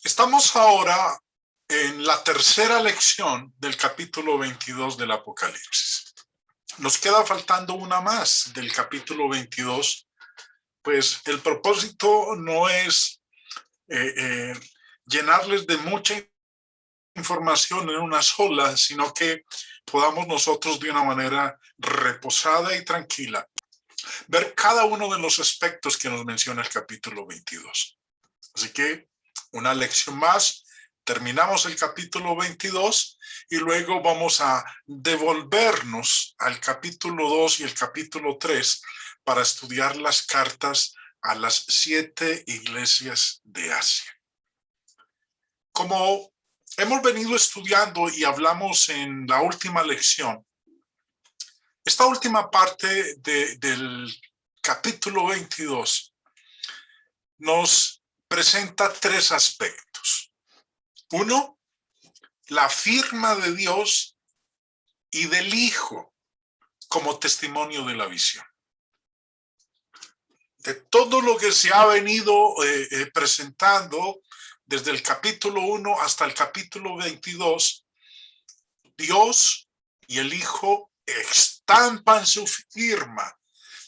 Estamos ahora en la tercera lección del capítulo 22 del Apocalipsis. Nos queda faltando una más del capítulo 22, pues el propósito no es llenarles de mucha información en una sola, sino que podamos nosotros de una manera reposada y tranquila ver cada uno de los aspectos que nos menciona el capítulo 22. Así que una lección más, terminamos el capítulo 22 y luego vamos a devolvernos al capítulo 2 y el capítulo 3 para estudiar las cartas a las 7 iglesias de Asia. Como hemos venido estudiando y hablamos en la última lección, esta última parte del capítulo 22 nos presenta tres aspectos. Uno, la firma de Dios y del Hijo como testimonio de la visión. De todo lo que se ha venido presentando desde el capítulo 1 hasta el capítulo 22, Dios y el Hijo estampan su firma,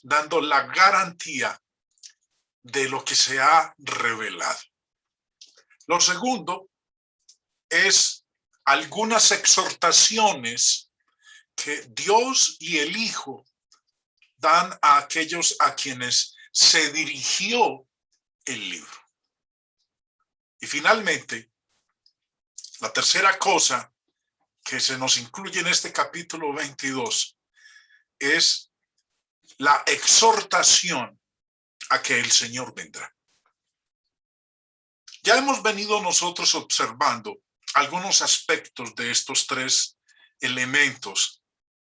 dando la garantía de lo que se ha revelado. Lo segundo es algunas exhortaciones que Dios y el Hijo dan a aquellos a quienes se dirigió el libro. Y finalmente, la tercera cosa que se nos incluye en este capítulo 22 es la exhortación a que el Señor vendrá. Ya hemos venido nosotros observando algunos aspectos de estos tres elementos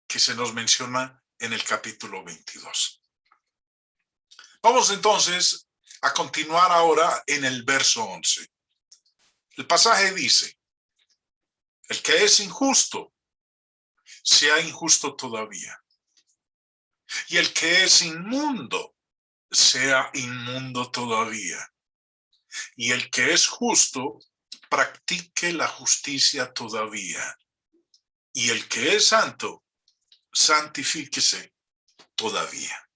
que se nos menciona en el capítulo 22. Vamos entonces a continuar ahora en el verso 11. El pasaje dice: el que es injusto, sea injusto todavía. Y el que es inmundo, sea inmundo todavía. Y el que es justo, practique la justicia todavía. Y el que es santo, santifíquese todavía.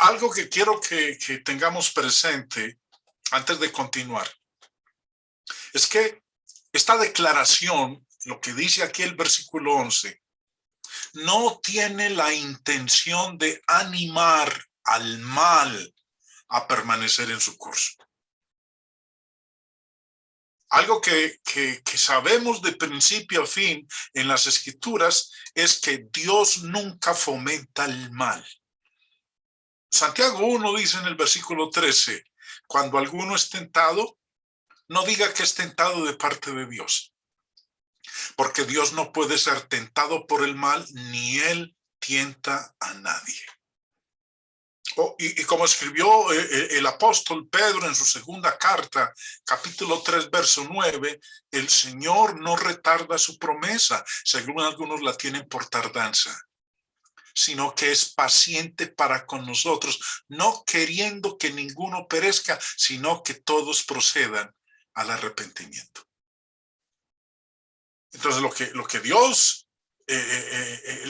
Algo que quiero que tengamos presente antes de continuar es que esta declaración, lo que dice aquí el versículo 11, no tiene la intención de animar al mal a permanecer en su curso. Algo que sabemos de principio a fin en las Escrituras es que Dios nunca fomenta el mal. Santiago 1 dice en el versículo 13, cuando alguno es tentado, no diga que es tentado de parte de Dios, porque Dios no puede ser tentado por el mal, ni él tienta a nadie. Y como escribió el apóstol Pedro en su segunda carta, capítulo 3, verso 9, el Señor no retarda su promesa, según algunos la tienen por tardanza, sino que es paciente para con nosotros, no queriendo que ninguno perezca, sino que todos procedan al arrepentimiento. Entonces lo que Dios,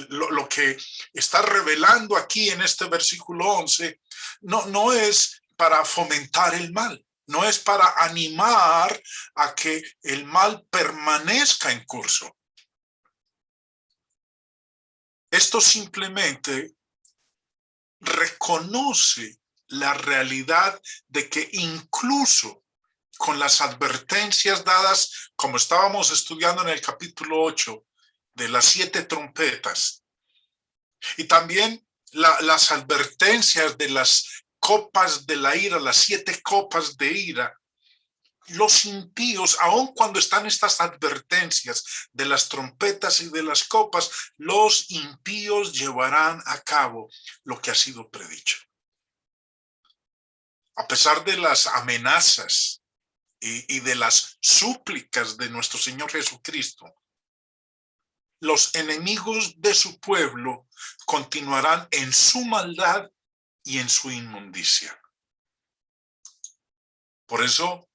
lo que está revelando aquí en este versículo 11, no es para fomentar el mal, no es para animar a que el mal permanezca en curso. Esto simplemente reconoce la realidad de que incluso con las advertencias dadas, como estábamos estudiando en el capítulo 8, de las 7 trompetas, y también las advertencias de las copas de la ira, las 7 copas de ira, los impíos, aun cuando están estas advertencias de las trompetas y de las copas, los impíos llevarán a cabo lo que ha sido predicho. A pesar de las amenazas y de las súplicas de nuestro Señor Jesucristo, los enemigos de su pueblo continuarán en su maldad y en su inmundicia. Por eso,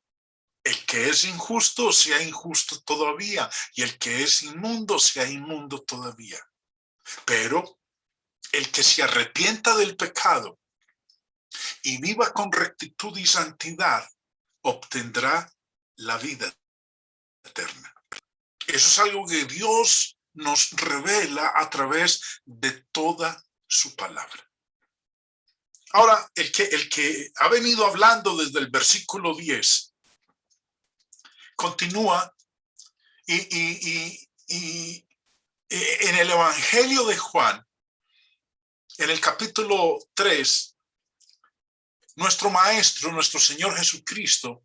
el que es injusto sea injusto todavía, y el que es inmundo sea inmundo todavía. Pero el que se arrepienta del pecado y viva con rectitud y santidad, obtendrá la vida eterna. Eso es algo que Dios nos revela a través de toda su palabra. Ahora, el que ha venido hablando desde el versículo 10, continúa y en el Evangelio de Juan, en el capítulo 3, nuestro Maestro, nuestro Señor Jesucristo,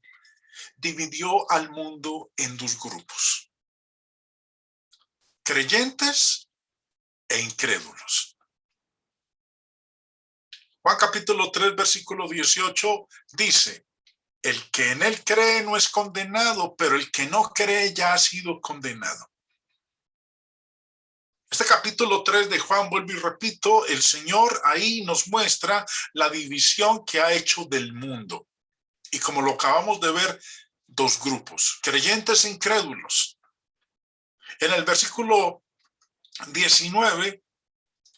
dividió al mundo en dos grupos: creyentes e incrédulos. Juan capítulo 3, versículo 18 dice: el que en él cree no es condenado, pero el que no cree ya ha sido condenado. Este capítulo 3 de Juan, vuelvo y repito, el Señor ahí nos muestra la división que ha hecho del mundo. Y como lo acabamos de ver, dos grupos: creyentes e incrédulos. En el versículo 19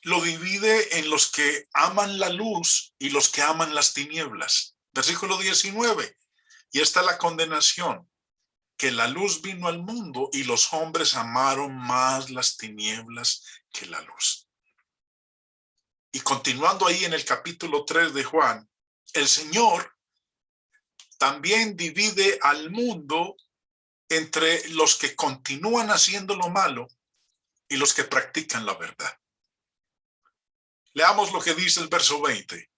lo divide en los que aman la luz y los que aman las tinieblas. Versículo 19. Y esta es la condenación: que la luz vino al mundo y los hombres amaron más las tinieblas que la luz. Y continuando ahí en el capítulo 3 de Juan, el Señor también divide al mundo entre los que continúan haciendo lo malo y los que practican la verdad. Leamos lo que dice el verso 20.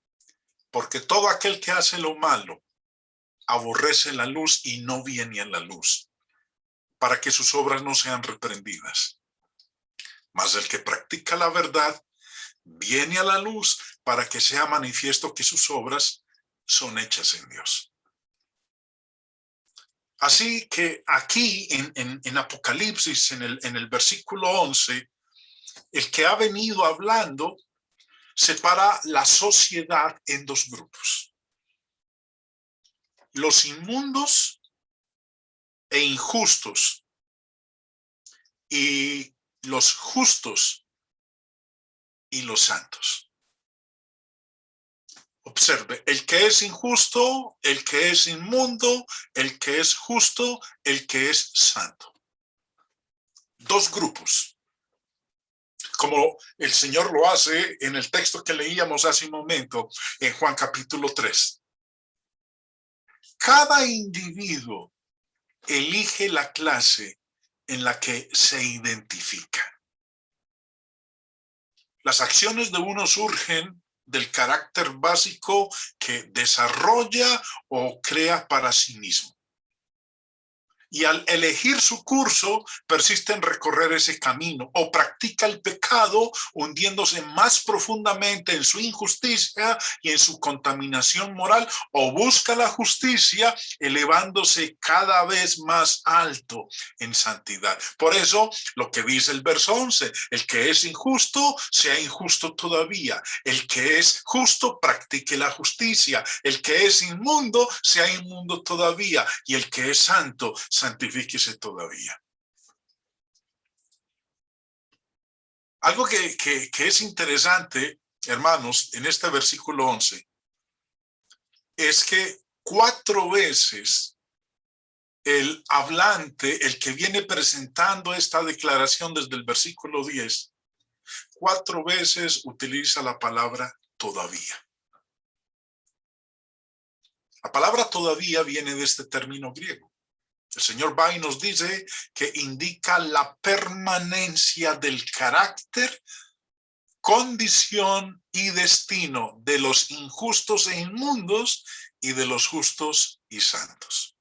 Porque todo aquel que hace lo malo aborrece la luz y no viene a la luz, para que sus obras no sean reprendidas. Mas el que practica la verdad viene a la luz para que sea manifiesto que sus obras son hechas en Dios. Así que aquí en Apocalipsis, en el versículo 11, el que ha venido hablando separa la sociedad en dos grupos: los inmundos e injustos, y los justos y los santos. Observe: el que es injusto, el que es inmundo, el que es justo, el que es santo. Dos grupos, como el Señor lo hace en el texto que leíamos hace un momento en Juan capítulo 3. Cada individuo elige la clase en la que se identifica. Las acciones de uno surgen del carácter básico que desarrolla o crea para sí mismo. Y al elegir su curso, persiste en recorrer ese camino, o practica el pecado hundiéndose más profundamente en su injusticia y en su contaminación moral, o busca la justicia elevándose cada vez más alto en santidad. Por eso, lo que dice el verso 11, el que es injusto, sea injusto todavía. El que es justo, practique la justicia. El que es inmundo, sea inmundo todavía. Y el que es santo, santifíquese todavía. Algo que es interesante, hermanos, en este versículo 11, es que 4 veces el hablante, el que viene presentando esta declaración desde el versículo 10, 4 veces utiliza la palabra todavía. La palabra todavía viene de este término griego. El Señor va y nos dice que indica la permanencia del carácter, condición y destino de los injustos e inmundos y de los justos y santos.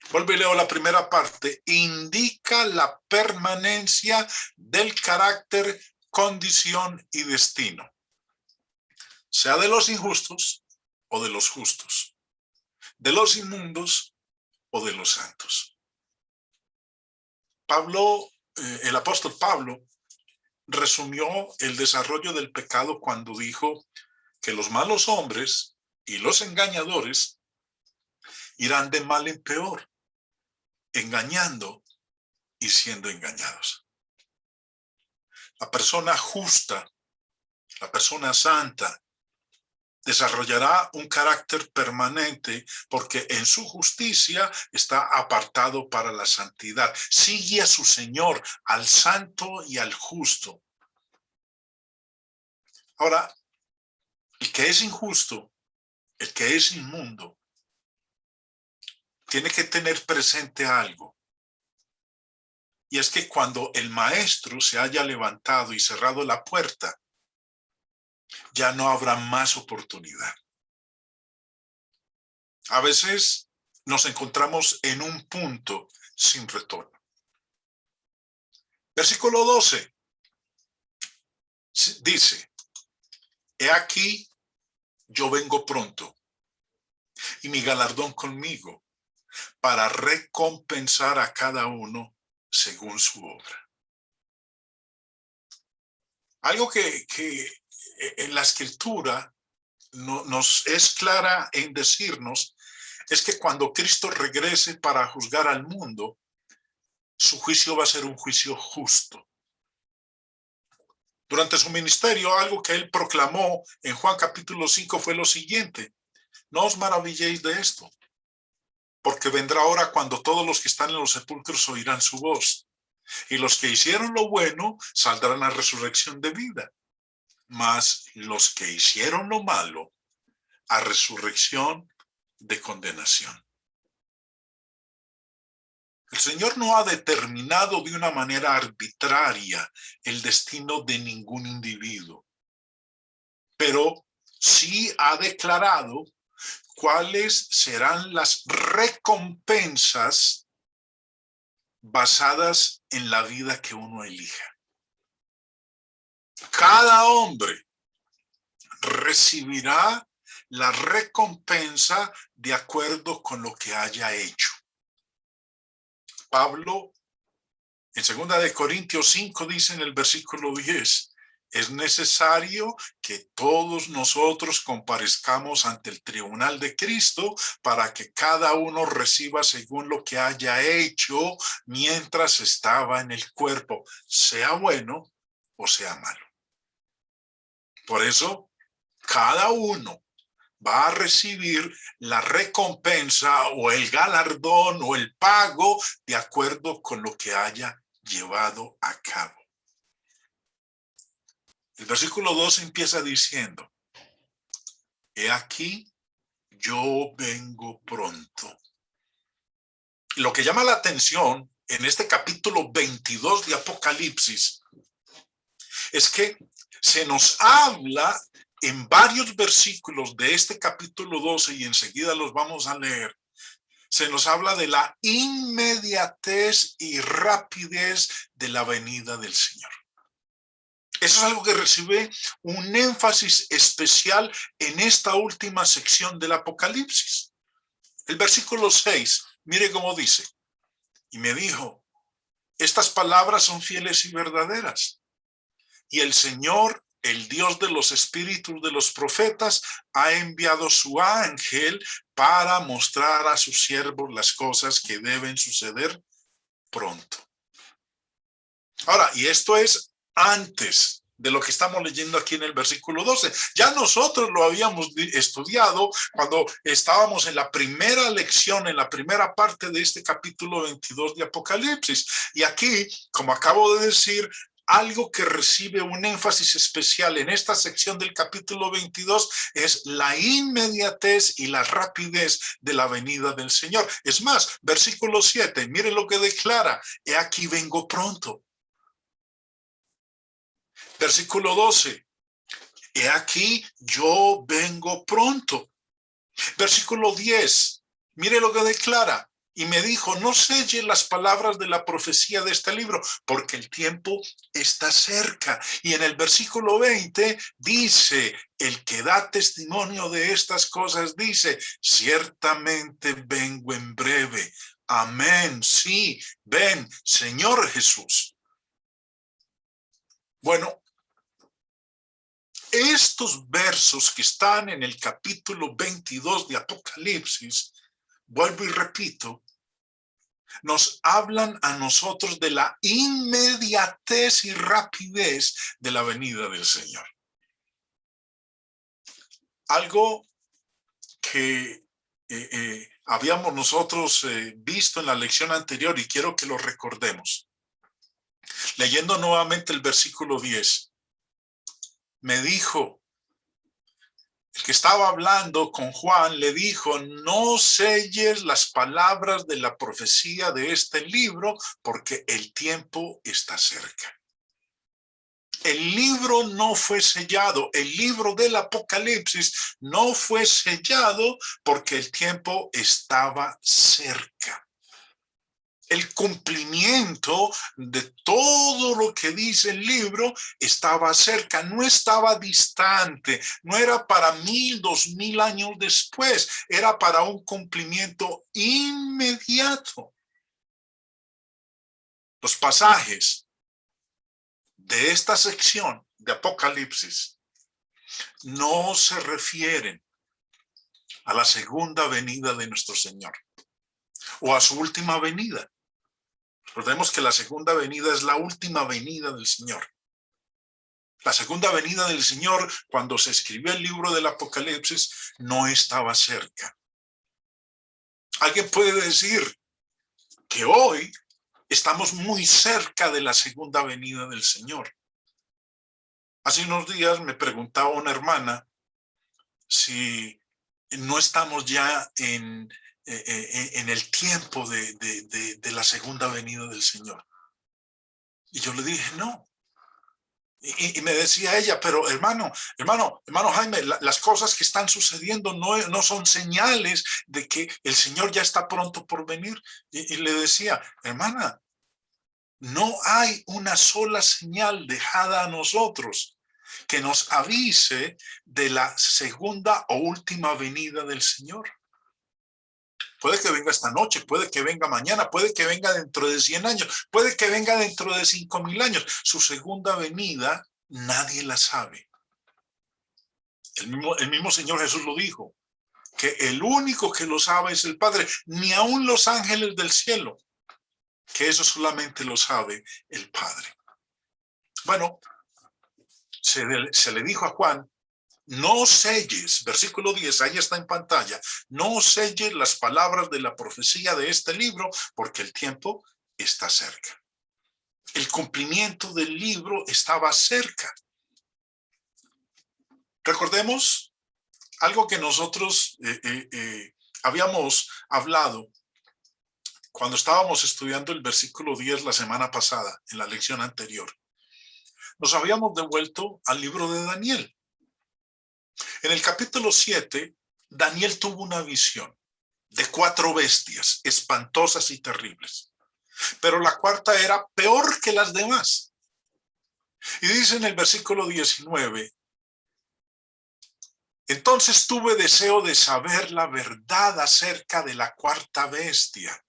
Vuelvo y leo la primera parte. Indica la permanencia del carácter, condición y destino, sea de los injustos o de los justos, de los inmundos o de los santos. El apóstol Pablo resumió el desarrollo del pecado cuando dijo que los malos hombres y los engañadores irán de mal en peor, engañando y siendo engañados. La persona justa, la persona santa, desarrollará un carácter permanente porque en su justicia está apartado para la santidad. Sigue a su Señor, al santo y al justo. Ahora, el que es injusto, el que es inmundo, tiene que tener presente algo. Y es que cuando el maestro se haya levantado y cerrado la puerta, ya no habrá más oportunidad. A veces nos encontramos en un punto sin retorno. Versículo 12 dice: he aquí, yo vengo pronto, y mi galardón conmigo, para recompensar a cada uno según su obra. Algo que en la escritura nos es clara en decirnos es que cuando Cristo regrese para juzgar al mundo, su juicio va a ser un juicio justo. Durante su ministerio, algo que él proclamó en Juan capítulo 5 fue lo siguiente: no os maravilléis de esto, porque vendrá hora cuando todos los que están en los sepulcros oirán su voz, y los que hicieron lo bueno saldrán a resurrección de vida, mas los que hicieron lo malo a resurrección de condenación. El Señor no ha determinado de una manera arbitraria el destino de ningún individuo, pero sí ha declarado cuáles serán las recompensas basadas en la vida que uno elija. Cada hombre recibirá la recompensa de acuerdo con lo que haya hecho. Pablo, en 2 Corintios 5, dice en el versículo 10, es necesario que todos nosotros comparezcamos ante el tribunal de Cristo para que cada uno reciba según lo que haya hecho mientras estaba en el cuerpo, sea bueno o sea malo. Por eso, cada uno va a recibir la recompensa o el galardón o el pago de acuerdo con lo que haya llevado a cabo. El versículo 2 empieza diciendo: he aquí, yo vengo pronto. Lo que llama la atención en este capítulo 22 de Apocalipsis es que se nos habla en varios versículos de este capítulo 12, y enseguida los vamos a leer. Se nos habla de la inmediatez y rapidez de la venida del Señor. Eso es algo que recibe un énfasis especial en esta última sección del Apocalipsis. El versículo 6, mire cómo dice: y me dijo, estas palabras son fieles y verdaderas. Y el Señor, el Dios de los espíritus de los profetas, ha enviado su ángel para mostrar a sus siervos las cosas que deben suceder pronto. Ahora, y esto es antes de lo que estamos leyendo aquí en el versículo 12. Ya nosotros lo habíamos estudiado cuando estábamos en la primera lección, en la primera parte de este capítulo 22 de Apocalipsis. Y aquí, como acabo de decir, algo que recibe un énfasis especial en esta sección del capítulo 22 es la inmediatez y la rapidez de la venida del Señor. Es más, versículo 7, mire lo que declara: he aquí vengo pronto. Versículo 12, he aquí yo vengo pronto. Versículo 10, mire lo que declara: y me dijo, no selle las palabras de la profecía de este libro, porque el tiempo está cerca. Y en el versículo 20 dice, el que da testimonio de estas cosas dice, ciertamente vengo en breve. Amén, sí, ven, Señor Jesús. Bueno, estos versos que están en el capítulo 22 de Apocalipsis vuelvo y repito, nos hablan a nosotros de la inmediatez y rapidez de la venida del Señor. Algo que habíamos nosotros visto en la lección anterior y quiero que lo recordemos. Leyendo nuevamente el versículo 10, me dijo, el que estaba hablando con Juan le dijo, no selles las palabras de la profecía de este libro porque el tiempo está cerca. El libro no fue sellado, el libro del Apocalipsis no fue sellado porque el tiempo estaba cerca. El cumplimiento de todo lo que dice el libro estaba cerca, no estaba distante, no era para 1000, 2000 años después, era para un cumplimiento inmediato. Los pasajes de esta sección de Apocalipsis no se refieren a la segunda venida de nuestro Señor o a su última venida. Recordemos que la segunda venida es la última venida del Señor. La segunda venida del Señor, cuando se escribió el libro del Apocalipsis, no estaba cerca. Alguien puede decir que hoy estamos muy cerca de la segunda venida del Señor. Hace unos días me preguntaba una hermana si no estamos ya en el tiempo de la segunda venida del Señor. Y yo le dije, no. Y me decía ella, pero hermano Jaime, las cosas que están sucediendo no son señales de que el Señor ya está pronto por venir. Y le decía, hermana, no hay una sola señal dejada a nosotros que nos avise de la segunda o última venida del Señor. Puede que venga esta noche, puede que venga mañana, puede que venga dentro de 100 años, puede que venga dentro de 5000 años. Su segunda venida, nadie la sabe. El mismo Señor Jesús lo dijo, que el único que lo sabe es el Padre, ni aun los ángeles del cielo, que eso solamente lo sabe el Padre. Bueno, se le dijo a Juan, no selles, versículo 10, ahí está en pantalla, no selles las palabras de la profecía de este libro porque el tiempo está cerca. El cumplimiento del libro estaba cerca. Recordemos algo que nosotros habíamos hablado cuando estábamos estudiando el versículo 10 la semana pasada, en la lección anterior. Nos habíamos devuelto al libro de Daniel. En el capítulo 7, Daniel tuvo una visión de 4 bestias espantosas y terribles. Pero la cuarta era peor que las demás. Y dice en el versículo 19, entonces tuve deseo de saber la verdad acerca de la cuarta bestia,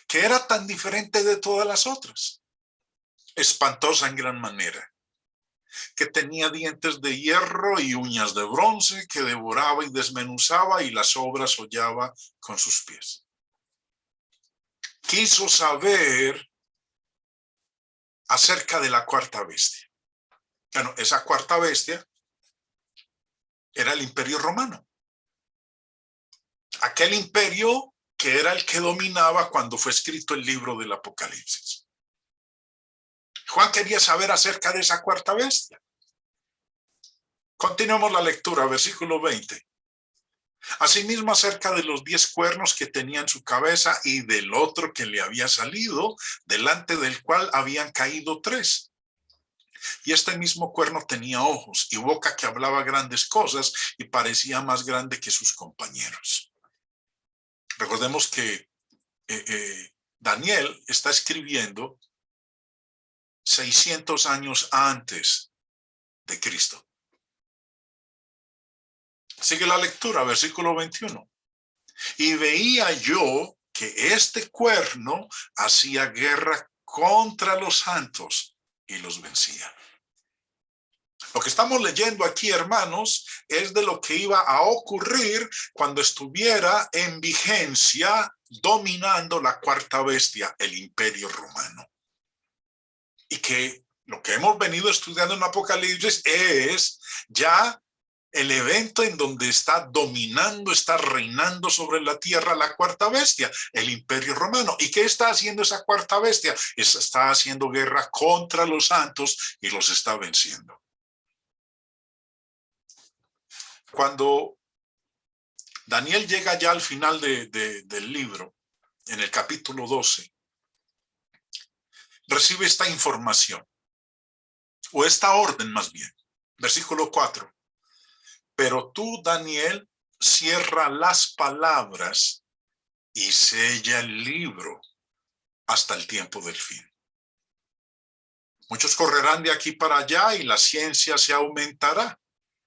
que era tan diferente de todas las otras, espantosa en gran manera, que tenía dientes de hierro y uñas de bronce, que devoraba y desmenuzaba y las obras hollaba con sus pies. Quiso saber acerca de la cuarta bestia. Bueno, esa cuarta bestia era el Imperio Romano. Aquel imperio que era el que dominaba cuando fue escrito el libro del Apocalipsis. Juan quería saber acerca de esa cuarta bestia. Continuemos la lectura, versículo 20. Asimismo acerca de los 10 cuernos que tenía en su cabeza y del otro que le había salido, delante del cual habían caído 3. Y este mismo cuerno tenía ojos y boca que hablaba grandes cosas y parecía más grande que sus compañeros. Recordemos que Daniel está escribiendo 600 años antes de Cristo. Sigue la lectura, versículo 21. Y veía yo que este cuerno hacía guerra contra los santos y los vencía. Lo que estamos leyendo aquí, hermanos, es de lo que iba a ocurrir cuando estuviera en vigencia, dominando la cuarta bestia, el Imperio Romano. Y que lo que hemos venido estudiando en Apocalipsis es ya el evento en donde está dominando, está reinando sobre la tierra la cuarta bestia, el Imperio Romano. ¿Y qué está haciendo esa cuarta bestia? Está haciendo guerra contra los santos y los está venciendo. Cuando Daniel llega ya al final del libro, en el capítulo 12, recibe esta información, o esta orden más bien, versículo 4. Pero tú, Daniel, cierra las palabras y sella el libro hasta el tiempo del fin. Muchos correrán de aquí para allá y la ciencia se aumentará.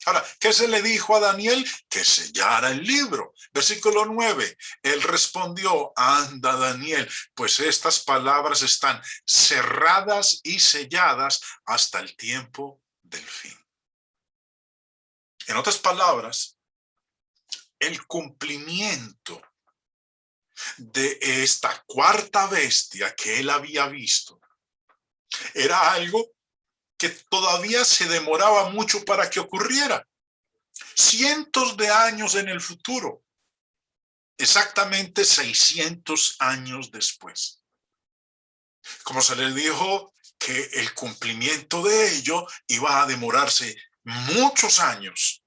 Ahora, ¿qué se le dijo a Daniel? Que sellara el libro. Versículo 9, él respondió, anda Daniel, pues estas palabras están cerradas y selladas hasta el tiempo del fin. En otras palabras, el cumplimiento de esta cuarta bestia que él había visto era algo que todavía se demoraba mucho para que ocurriera. Cientos de años en el futuro, exactamente 600 años después. Como se les dijo que el cumplimiento de ello iba a demorarse muchos años,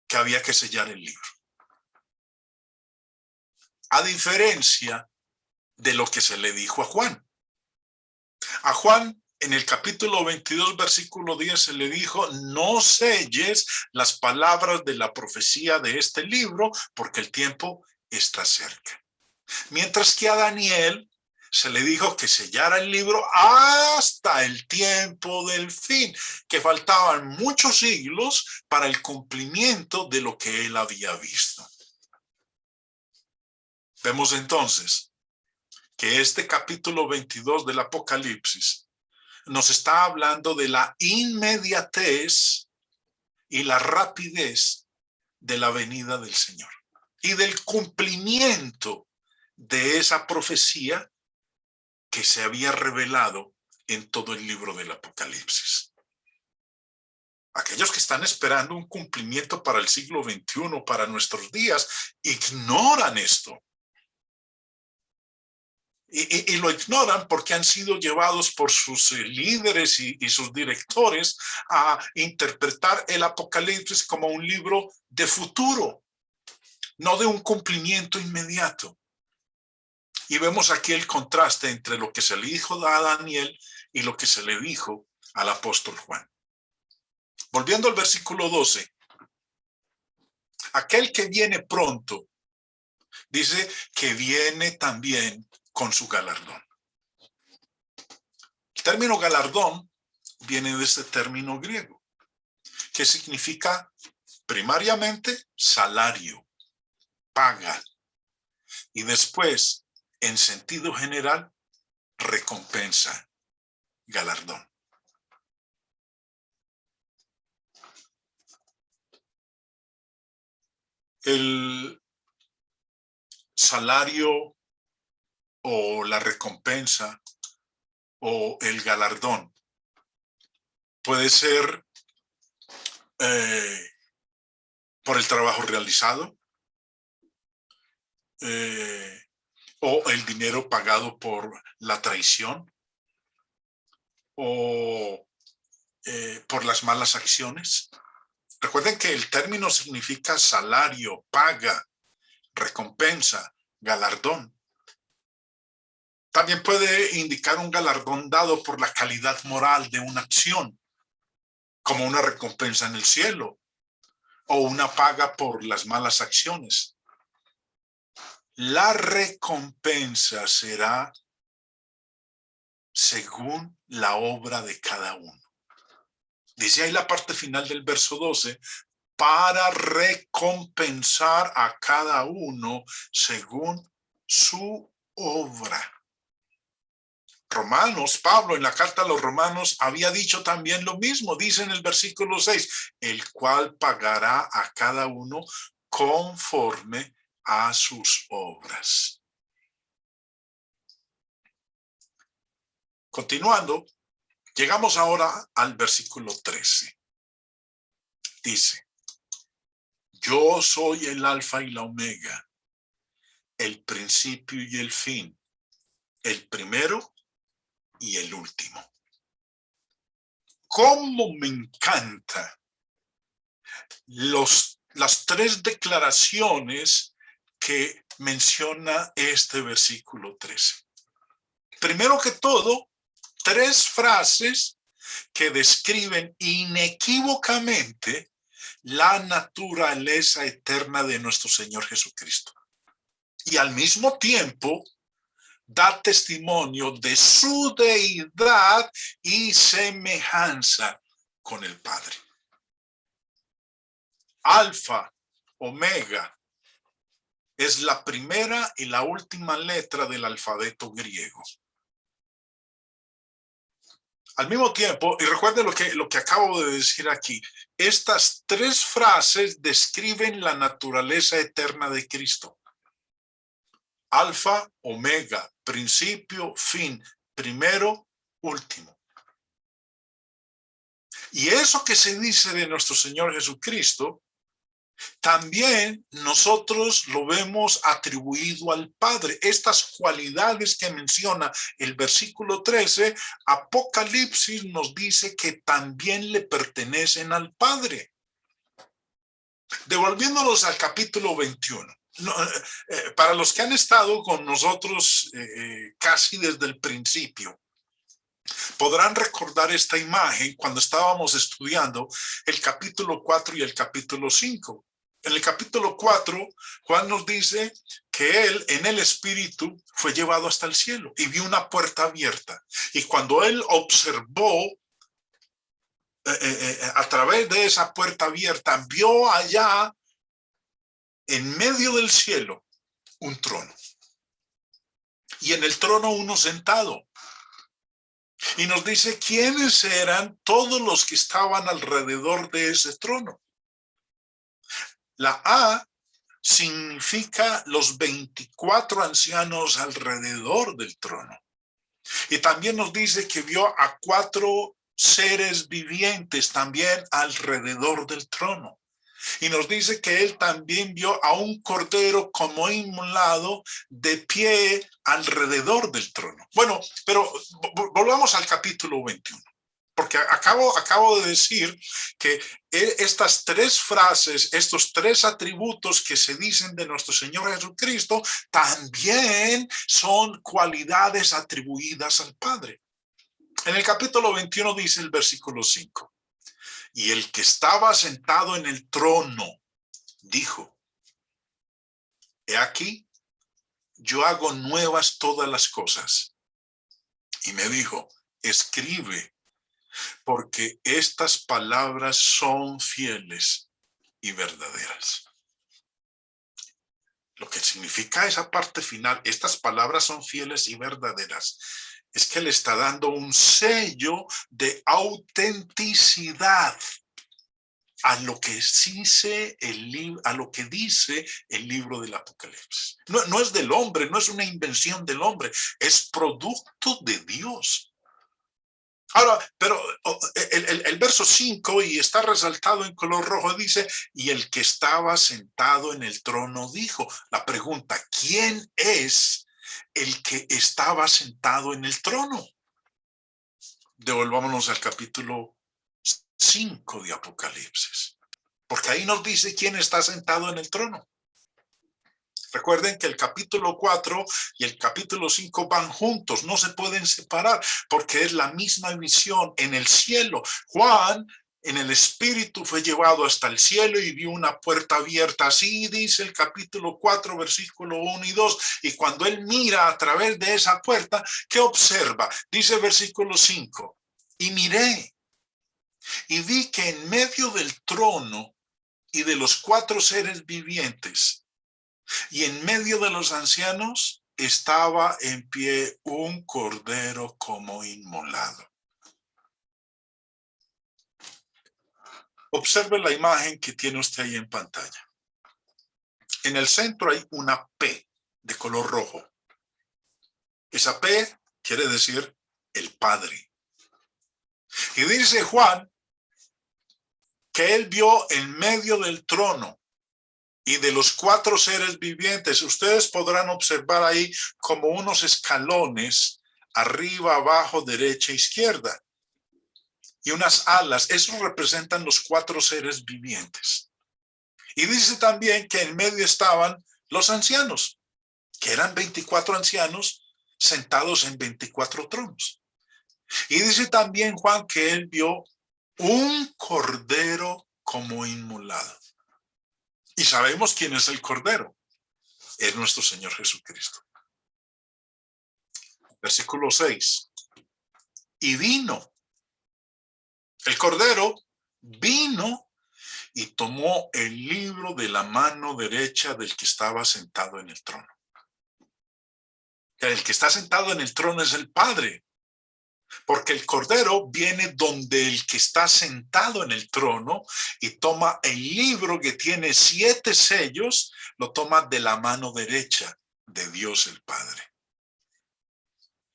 que había que sellar el libro. A diferencia de lo que se le dijo a Juan. A Juan, en el capítulo 22, versículo 10, se le dijo, no selles las palabras de la profecía de este libro, porque el tiempo está cerca. Mientras que a Daniel se le dijo que sellara el libro hasta el tiempo del fin, que faltaban muchos siglos para el cumplimiento de lo que él había visto. Vemos entonces que este capítulo 22 del Apocalipsis nos está hablando de la inmediatez y la rapidez de la venida del Señor y del cumplimiento de esa profecía que se había revelado en todo el libro del Apocalipsis. Aquellos que están esperando un cumplimiento para el siglo XXI, para nuestros días, ignoran esto. Y lo ignoran porque han sido llevados por sus líderes y sus directores a interpretar el Apocalipsis como un libro de futuro, no de un cumplimiento inmediato. Y vemos aquí el contraste entre lo que se le dijo a Daniel y lo que se le dijo al apóstol Juan. Volviendo al versículo 12, aquel que viene pronto, dice que viene también con su galardón. El término galardón viene de este término griego, que significa primariamente salario, paga, y después, en sentido general, recompensa, galardón. El salario o la recompensa o el galardón puede ser por el trabajo realizado o el dinero pagado por la traición o por las malas acciones. Recuerden que el término significa salario, paga, recompensa, galardón. También puede indicar un galardón dado por la calidad moral de una acción, como una recompensa en el cielo, o una paga por las malas acciones. La recompensa será según la obra de cada uno. Dice ahí la parte final del verso 12, para recompensar a cada uno según su obra. Romanos, Pablo en la carta a los Romanos había dicho también lo mismo. Dice en el versículo 6, el cual pagará a cada uno conforme a sus obras. Continuando, llegamos ahora al versículo 13. Dice, yo soy el alfa y la omega, el principio y el fin, el primero y el último. ¿Cómo me encanta las tres declaraciones que menciona este versículo 13? Primero que todo, tres frases que describen inequívocamente la naturaleza eterna de nuestro Señor Jesucristo. Y al mismo tiempo da testimonio de su deidad y semejanza con el Padre. Alfa, omega, es la primera y la última letra del alfabeto griego. Al mismo tiempo, y recuerden lo que acabo de decir aquí, estas tres frases describen la naturaleza eterna de Cristo. Alfa, omega, principio, fin, primero, último. Y eso que se dice de nuestro Señor Jesucristo, también nosotros lo vemos atribuido al Padre. Estas cualidades que menciona el versículo 13, Apocalipsis nos dice que también le pertenecen al Padre. Devolviéndonos al capítulo 21. Para los que han estado con nosotros casi desde el principio, podrán recordar esta imagen cuando estábamos estudiando el capítulo 4 y el capítulo 5. En el capítulo 4, Juan nos dice que él en el espíritu fue llevado hasta el cielo y vio una puerta abierta. Y cuando él observó a través de esa puerta abierta, vio allá en medio del cielo un trono. Y en el trono uno sentado. Y nos dice quiénes eran todos los que estaban alrededor de ese trono. La A significa los 24 ancianos alrededor del trono. Y también nos dice que vio a 4 seres vivientes también alrededor del trono. Y nos dice que él también vio a un cordero como inmolado de pie alrededor del trono. Bueno, pero volvamos al capítulo 21. Porque acabo de decir que estas tres frases, estos tres atributos que se dicen de nuestro Señor Jesucristo, también son cualidades atribuidas al Padre. En el capítulo 21 dice el versículo 5. Y el que estaba sentado en el trono dijo, he aquí, yo hago nuevas todas las cosas. Y me dijo, escribe, porque estas palabras son fieles y verdaderas. Lo que significa esa parte final, estas palabras son fieles y verdaderas, es que le está dando un sello de autenticidad a lo que dice el libro del Apocalipsis. No es del hombre, no es una invención del hombre, es producto de Dios. Ahora, pero el verso 5, y está resaltado en color rojo, dice, y el que estaba sentado en el trono dijo. La pregunta, ¿quién es el que estaba sentado en el trono? Devolvámonos al capítulo 5 de Apocalipsis, porque ahí nos dice quién está sentado en el trono. Recuerden que el capítulo 4 y el capítulo 5 van juntos, no se pueden separar, porque es la misma visión en el cielo. Juan, en el espíritu, fue llevado hasta el cielo y vio una puerta abierta. Así dice el capítulo 4, versículo 1 y 2. Y cuando él mira a través de esa puerta, ¿qué observa? Dice el versículo 5, y miré, y vi que en medio del trono y de los 4 seres vivientes, y en medio de los ancianos, estaba en pie un cordero como inmolado. Observe la imagen que tiene usted ahí en pantalla. En el centro hay una P de color rojo. Esa P quiere decir el Padre. Y dice Juan que él vio en medio del trono y de los 4 seres vivientes. Ustedes podrán observar ahí como unos escalones arriba, abajo, derecha, izquierda. Y unas alas. Esos representan los 4 seres vivientes. Y dice también que en medio estaban los ancianos, que eran 24 ancianos sentados en 24 tronos. Y dice también Juan que él vio un cordero como inmolado. Y sabemos quién es el cordero. Es nuestro Señor Jesucristo. Versículo 6. Y vino. El cordero vino y tomó el libro de la mano derecha del que estaba sentado en el trono. El que está sentado en el trono es el Padre, porque el cordero viene donde el que está sentado en el trono y toma el libro que tiene 7 sellos, lo toma de la mano derecha de Dios el Padre.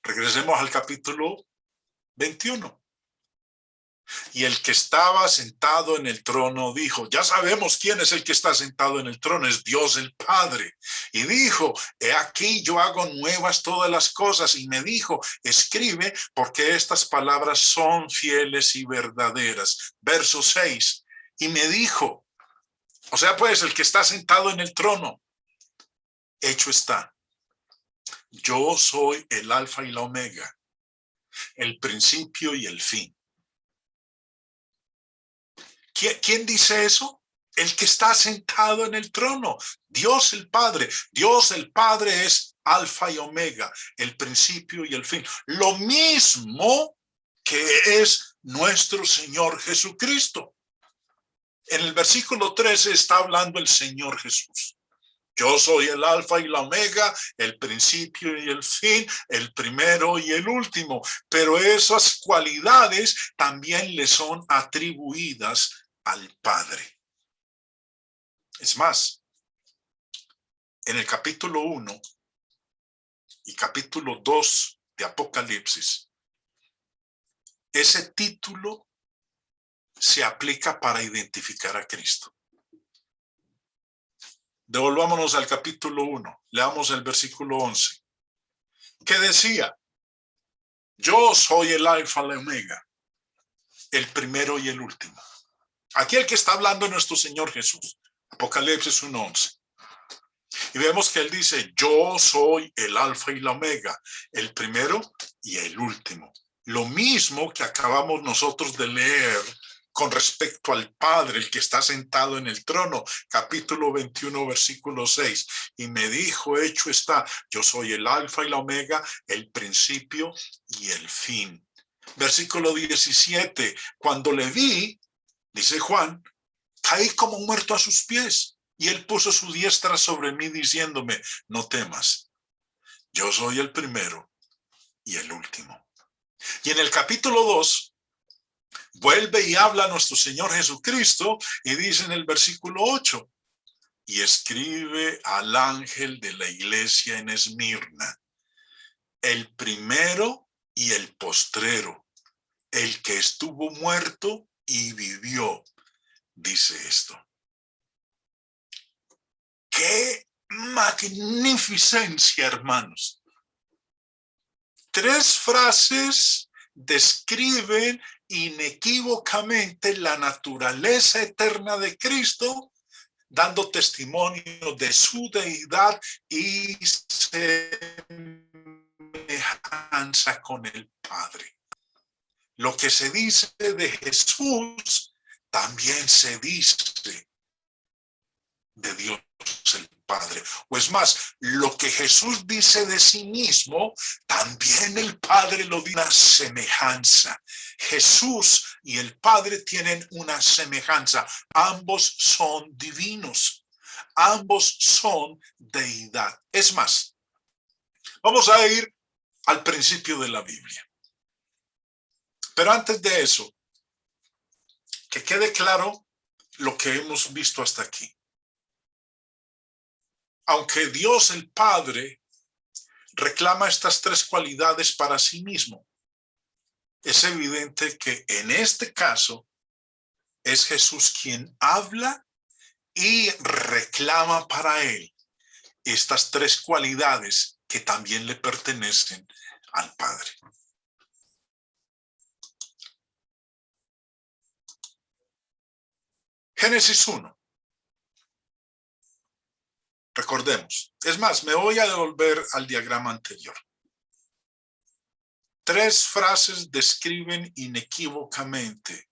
Regresemos al capítulo 21. Y el que estaba sentado en el trono dijo, ya sabemos quién es el que está sentado en el trono, es Dios el Padre. Y dijo, he aquí yo hago nuevas todas las cosas. Y me dijo, escribe, porque estas palabras son fieles y verdaderas. Verso 6. Y me dijo, o sea pues, el que está sentado en el trono, hecho está. Yo soy el alfa y la omega, el principio y el fin. ¿Quién dice eso? El que está sentado en el trono, Dios el Padre. Dios el Padre es alfa y omega, el principio y el fin. Lo mismo que es nuestro Señor Jesucristo. En el versículo 13 está hablando el Señor Jesús. Yo soy el alfa y la omega, el principio y el fin, el primero y el último. Pero esas cualidades también le son atribuidas al Padre. Es más, en el capítulo 1 y capítulo 2 de Apocalipsis, ese título se aplica para identificar a Cristo. Devolvámonos al capítulo 1, leamos el versículo 11, que decía, yo soy el alfa y la omega, el primero y el último. Aquí el que está hablando es nuestro Señor Jesús. Apocalipsis 1:11. Y vemos que él dice, yo soy el alfa y la omega, el primero y el último. Lo mismo que acabamos nosotros de leer con respecto al Padre, el que está sentado en el trono, capítulo 21, versículo 6. Y me dijo, hecho está, yo soy el alfa y la omega, el principio y el fin. Versículo 17, cuando le vi, dice Juan, caí como muerto a sus pies. Y él puso su diestra sobre mí diciéndome, no temas, yo soy el primero y el último. Y en el capítulo 2, vuelve y habla nuestro Señor Jesucristo y dice en el versículo 8, y escribe al ángel de la iglesia en Esmirna, el primero y el postrero, el que estuvo muerto y vivió, dice esto. ¡Qué magnificencia, hermanos! 3 frases describen inequívocamente la naturaleza eterna de Cristo, dando testimonio de su deidad y semejanza con el Padre. Lo que se dice de Jesús, también se dice de Dios el Padre. O es más, lo que Jesús dice de sí mismo, también el Padre lo dice una semejanza. Jesús y el Padre tienen una semejanza. Ambos son divinos. Ambos son deidad. Es más, Vamos a ir al principio de la Biblia. Pero antes de eso, que quede claro lo que hemos visto hasta aquí. Aunque Dios el Padre reclama estas tres cualidades para sí mismo, es evidente que en este caso es Jesús quien habla y reclama para él estas tres cualidades que también le pertenecen al Padre. Génesis 1. Recordemos. Es más, me voy a devolver al diagrama anterior. Tres frases describen inequívocamente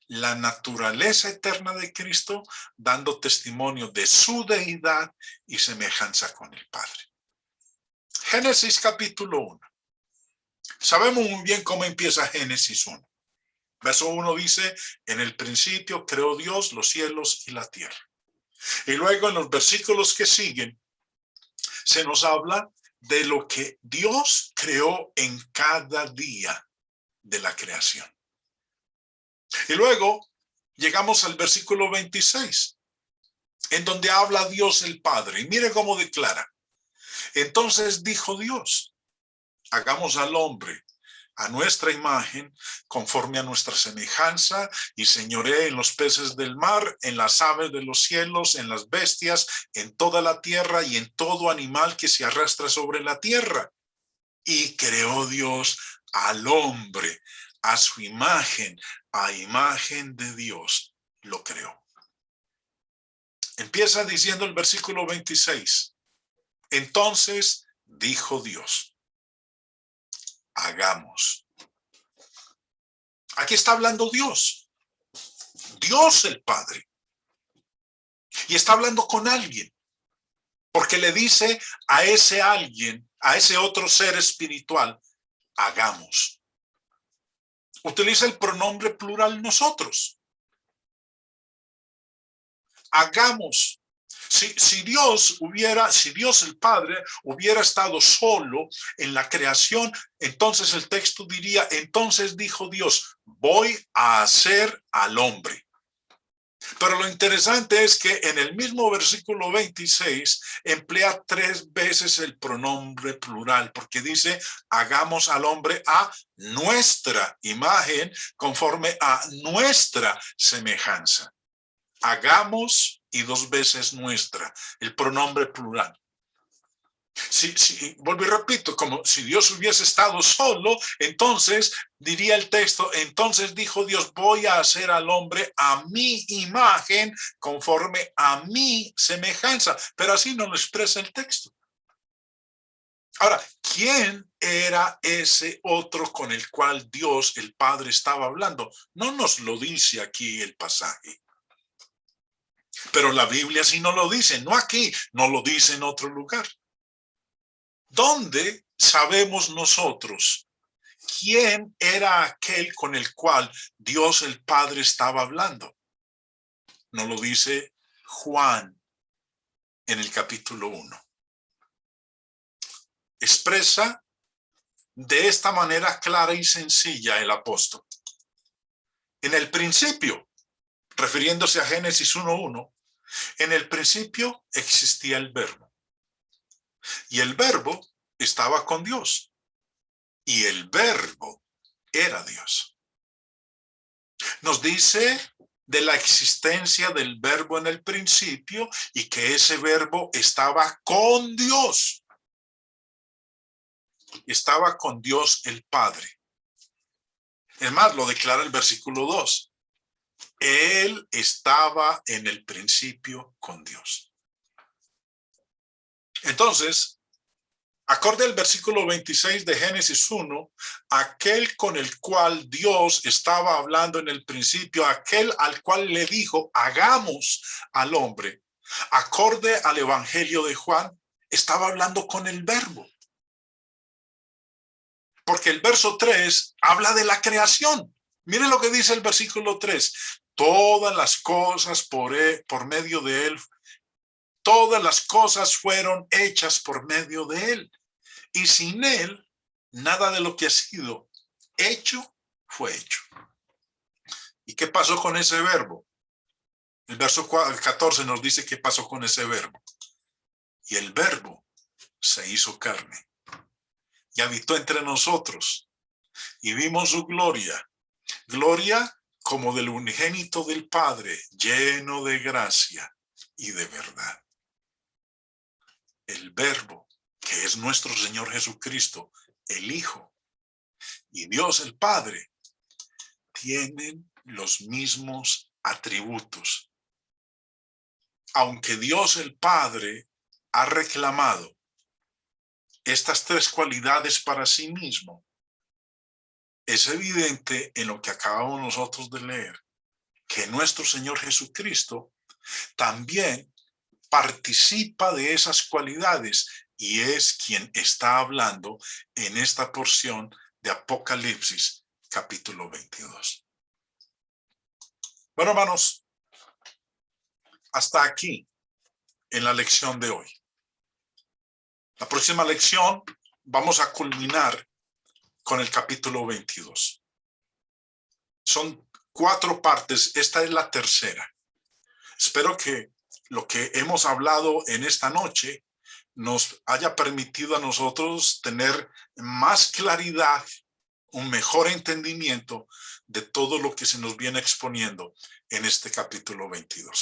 la naturaleza eterna de Cristo, dando testimonio de su deidad y semejanza con el Padre. Génesis capítulo 1. Sabemos muy bien cómo empieza Génesis 1. Verso 1 dice, en el principio creó Dios los cielos y la tierra. Y luego en los versículos que siguen, se nos habla de lo que Dios creó en cada día de la creación. Y luego llegamos al versículo 26, en donde habla Dios el Padre. Y mire cómo declara. Entonces dijo Dios, hagamos al hombre a nuestra imagen, conforme a nuestra semejanza, y señoree en los peces del mar, en las aves de los cielos, en las bestias, en toda la tierra y en todo animal que se arrastra sobre la tierra. Y creó Dios al hombre, a su imagen, a imagen de Dios lo creó. Empieza diciendo el versículo 26. Entonces dijo Dios, hagamos. Aquí está hablando Dios. Dios el Padre. Y está hablando con alguien. Porque le dice a ese alguien, a ese otro ser espiritual, hagamos. Utiliza el pronombre plural nosotros. Hagamos. Si Dios el Padre hubiera estado solo en la creación, entonces el texto diría, entonces dijo Dios, voy a hacer al hombre. Pero lo interesante es que en el mismo versículo 26 emplea 3 veces el pronombre plural, porque dice, hagamos al hombre a nuestra imagen, conforme a nuestra semejanza. Hagamos y 2 veces nuestra, el pronombre plural. Vuelvo y repito, como si Dios hubiese estado solo, entonces diría el texto, entonces dijo Dios, voy a hacer al hombre a mi imagen, conforme a mi semejanza, pero así no lo expresa el texto. Ahora, ¿quién era ese otro con el cual Dios, el Padre, estaba hablando? No nos lo dice aquí el pasaje. Pero la Biblia sí no lo dice, no aquí, no lo dice en otro lugar. ¿Dónde sabemos nosotros quién era aquel con el cual Dios el Padre estaba hablando? Nos lo dice Juan en el capítulo 1. Expresa de esta manera clara y sencilla el apóstol. En el principio, refiriéndose a Génesis 1:1, en el principio existía el verbo. Y el verbo estaba con Dios. Y el verbo era Dios. Nos dice de la existencia del verbo en el principio y que ese verbo estaba con Dios. Estaba con Dios el Padre. Es más, lo declara el versículo 2. Él estaba en el principio con Dios. Entonces, acorde al versículo 26 de Génesis 1, aquel con el cual Dios estaba hablando en el principio, aquel al cual le dijo, hagamos al hombre, acorde al evangelio de Juan, estaba hablando con el verbo. Porque el verso 3 habla de la creación. Miren lo que dice el versículo 3. Todas las cosas por medio de él, todas las cosas fueron hechas por medio de él. y sin él, nada de lo que ha sido hecho fue hecho. ¿Y qué pasó con ese verbo? El verso 14 nos dice qué pasó con ese verbo. Y el verbo se hizo carne y habitó entre nosotros y vimos su gloria. Gloria como del unigénito del Padre, lleno de gracia y de verdad. El verbo, que es nuestro Señor Jesucristo, el Hijo, y Dios el Padre, tienen los mismos atributos. Aunque Dios el Padre ha reclamado estas tres cualidades para sí mismo, es evidente en lo que acabamos nosotros de leer, que nuestro Señor Jesucristo también participa de esas cualidades y es quien está hablando en esta porción de Apocalipsis, capítulo 22. Bueno, hermanos, hasta aquí en la lección de hoy. La próxima lección vamos a culminar con el capítulo 22. Son 4 partes, esta es la tercera. Espero que lo que hemos hablado en esta noche nos haya permitido a nosotros tener más claridad, un mejor entendimiento de todo lo que se nos viene exponiendo en este capítulo 22.